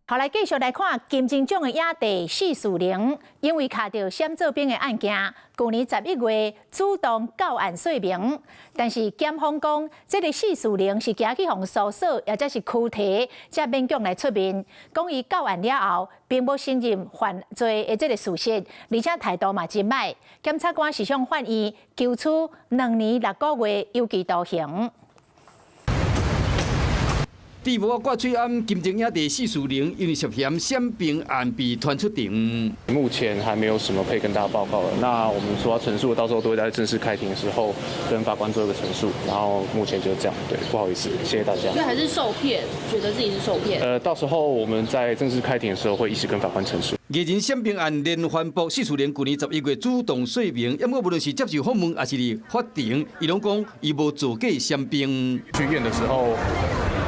好，来继续来看金钟奖的影帝释树玲，因为卡到闪做兵的案件，去年11月主动告案说明。但是检方讲，这个释树玲是行去互搜索，或者是拘提，才勉强来出面。讲伊告案了后，并无承认犯罪的这个事实，而且态度嘛真歹。检察官是向法院求处2年6个月有期徒刑。 地无挂嘴案，金钟影帝释树玲因为涉嫌闪兵案被传出庭。目前还没有什么可以跟大家报告的。那我们所要陈述的，到时候都会在正式开庭的时候跟法官做一个陈述。然后目前就是这样，对，不好意思，谢谢大家。所以还是受骗，觉得自己是受骗。到时候我们在正式开庭的时候会一起跟法官陈述。 艺人闪兵案连环报，释树玲去年11月主动说明，要么无论是接受访问，还是法庭，伊拢讲伊无做假闪兵。去验的时候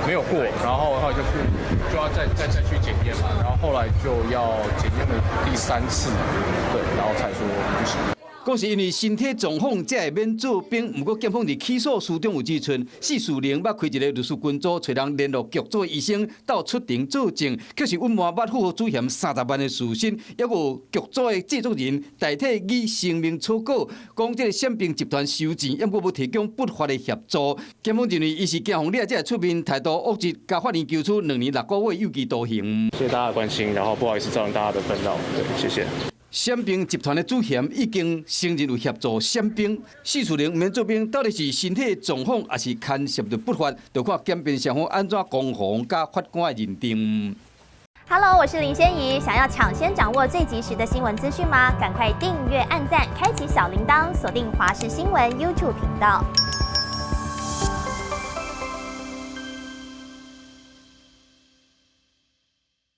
没有过，然后就要再去检验嘛，然后后来就要检验的第3次，对，然后才说不行。 讲是因为身体状况才会免做兵，不过检方伫起诉书中有指出，释树玲捌开一个律师群组，找人联络剧组医生到出庭作证，却是隐瞒捌付予主嫌30万的事实，还有剧组的制作人代替以声明草稿，讲这个闪兵集团收钱，还无提供不法的协助。检方认为伊是惊红了，才会出面态度恶质，甲法院求处2年6个月有期徒刑。谢谢大家的关心，然后不好意思造成大家的纷扰，对，谢谢。 闪兵集团的主嫌已经承认有协助闪兵，释树玲免做兵，到底是身体状况，还是牵涉到不法，就看检辩双方安怎攻防加法官的认定。Hello， 我是林仙怡，想要抢先掌握最及时的新闻资讯吗？赶快订阅、按赞、开启小铃铛，锁定华视新闻 YouTube 频道。